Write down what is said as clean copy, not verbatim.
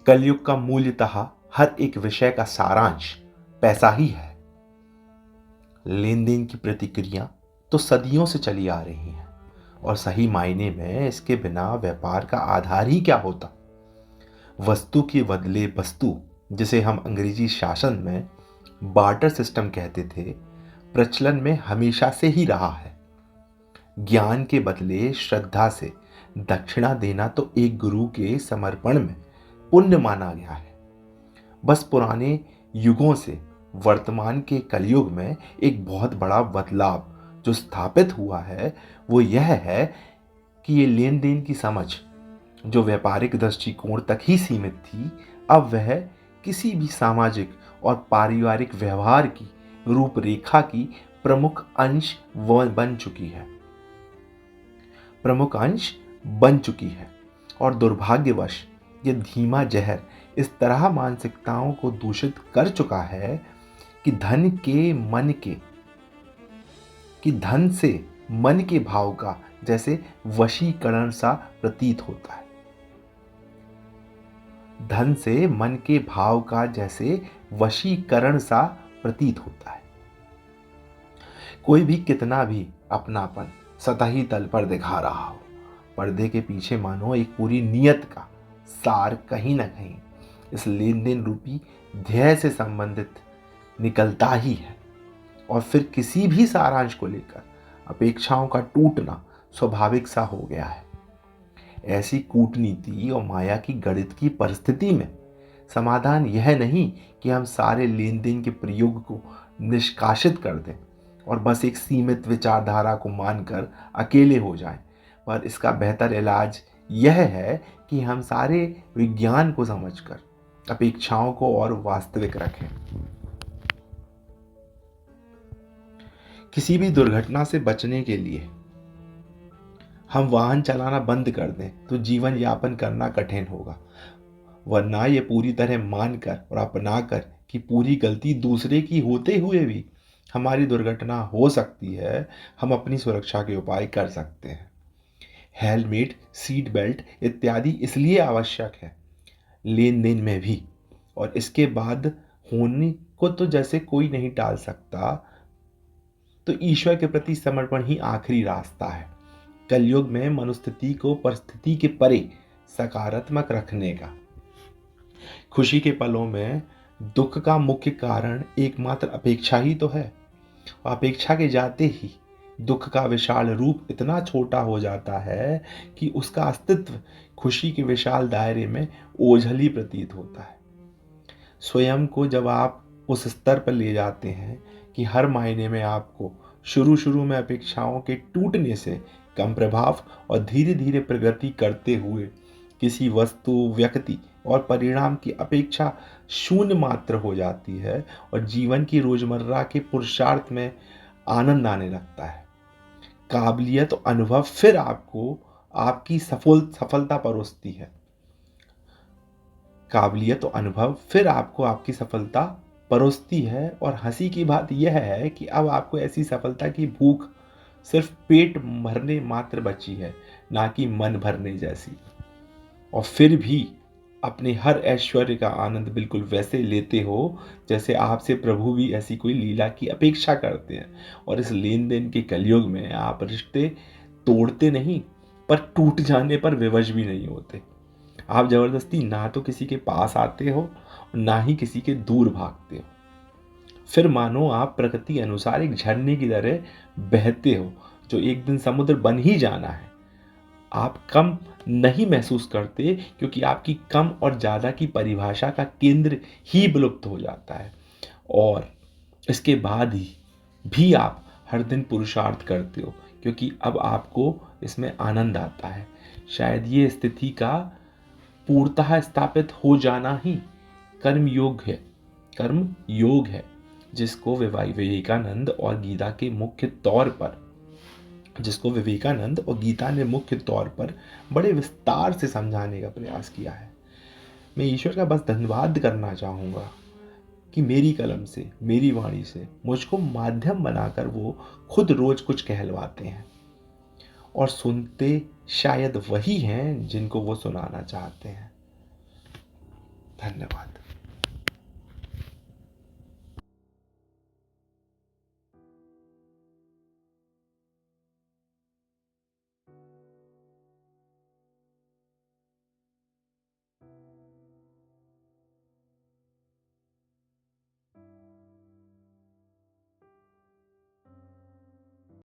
कलयुग का मूलतः हर एक विषय का सारांश पैसा ही है। लेन देन की प्रतिक्रिया तो सदियों से चली आ रही है और सही मायने में इसके बिना व्यापार का आधार ही क्या होता। वस्तु के बदले वस्तु, जिसे हम अंग्रेजी शासन में बार्टर सिस्टम कहते थे, प्रचलन में हमेशा से ही रहा है। ज्ञान के बदले श्रद्धा से दक्षिणा देना तो एक गुरु के समर्पण में पुण्य माना गया है। बस पुराने युगों से वर्तमान के कलयुग में एक बहुत बड़ा बदलाव जो स्थापित हुआ है वो यह है कि ये लेन देन की समझ जो व्यापारिक दृष्टिकोण तक ही सीमित थी, अब वह किसी भी सामाजिक और पारिवारिक व्यवहार की रूपरेखा की प्रमुख अंश बन चुकी है। और दुर्भाग्यवश ये धीमा जहर इस तरह मानसिकताओं को दूषित कर चुका है कि धन से मन के भाव का जैसे वशीकरण सा प्रतीत होता है। धन से मन के भाव का जैसे वशीकरण सा प्रतीत होता है। कोई भी कितना भी अपनापन सतही तल पर दिखा रहा हो, पर्दे के पीछे मानो एक पूरी नियत का सार कहीं ना कहीं इस लेन देन रूपी ध्येय से संबंधित निकलता ही है। और फिर किसी भी सारांश को लेकर अपेक्षाओं का टूटना स्वाभाविक सा हो गया है। ऐसी कूटनीति और माया की गणित की परिस्थिति में समाधान यह नहीं कि हम सारे लेन देन के प्रयोग को निष्कासित कर दें और बस एक सीमित विचारधारा को मानकर अकेले हो जाएं, पर इसका बेहतर इलाज यह है कि हम सारे विज्ञान को समझकर अपेक्षाओं को और वास्तविक रखें। किसी भी दुर्घटना से बचने के लिए हम वाहन चलाना बंद कर दें तो जीवन यापन करना कठिन होगा, वरना ये पूरी तरह मानकर और अपनाकर कि पूरी गलती दूसरे की होते हुए भी हमारी दुर्घटना हो सकती है, हम अपनी सुरक्षा के उपाय कर सकते हैं। हेलमेट, सीट बेल्ट इत्यादि इसलिए आवश्यक है लेन देन में भी, और इसके बाद होने को तो जैसे कोई नहीं टाल सकता, तो ईश्वर के प्रति समर्पण ही आखिरी रास्ता है कलयुग में मनुस्थिति को परिस्थिति के परे सकारात्मक रखने का। खुशी के पलों में दुख का मुख्य कारण एकमात्र अपेक्षा ही तो है। अपेक्षा के जाते ही दुख का विशाल रूप इतना छोटा हो जाता है कि उसका अस्तित्व खुशी के विशाल दायरे में ओझल ही प्रतीत होता है। स्वयं को जब आप उस स्तर पर ले जाते हैं कि हर मायने में आपको शुरू में अपेक्षाओं के टूटने से कम प्रभाव और धीरे धीरे प्रगति करते हुए किसी वस्तु, व्यक्ति और परिणाम की अपेक्षा शून्य मात्र हो जाती है और जीवन की रोजमर्रा के पुरुषार्थ में आनंद आने लगता है, काबिलियत और अनुभव फिर आपको आपकी सफलता परोसती है। काबिलियत और अनुभव फिर आपको आपकी सफलता परोसती है। और हंसी की बात यह है कि अब आपको ऐसी सफलता की भूख सिर्फ पेट भरने मात्र बची है, ना कि मन भरने जैसी। और फिर भी अपने हर ऐश्वर्य का आनंद बिल्कुल वैसे लेते हो जैसे आपसे प्रभु भी ऐसी कोई लीला की अपेक्षा करते हैं। और इस लेन देन के कलयुग में आप रिश्ते तोड़ते नहीं, पर टूट जाने पर विवश भी नहीं होते। आप जबरदस्ती ना तो किसी के पास आते हो, ना ही किसी के दूर भागते हो। फिर मानो आप प्रकृति अनुसार एक झरने की तरह बहते हो जो एक दिन समुद्र बन ही जाना है। आप कम नहीं महसूस करते क्योंकि आपकी कम और ज्यादा की परिभाषा का केंद्र ही विलुप्त हो जाता है। और इसके बाद ही भी आप हर दिन पुरुषार्थ करते हो क्योंकि अब आपको इसमें आनंद आता है। शायद ये स्थिति का पूर्णतः स्थापित हो जाना ही कर्म योग है जिसको विवेकानंद और गीता ने मुख्य तौर पर बड़े विस्तार से समझाने का प्रयास किया है। मैं ईश्वर का बस धन्यवाद करना चाहूँगा कि मेरी कलम से, मेरी वाणी से मुझको माध्यम बनाकर वो खुद रोज कुछ कहलवाते हैं और सुनते शायद वही हैं जिनको वो सुनाना चाहते हैं। धन्यवाद।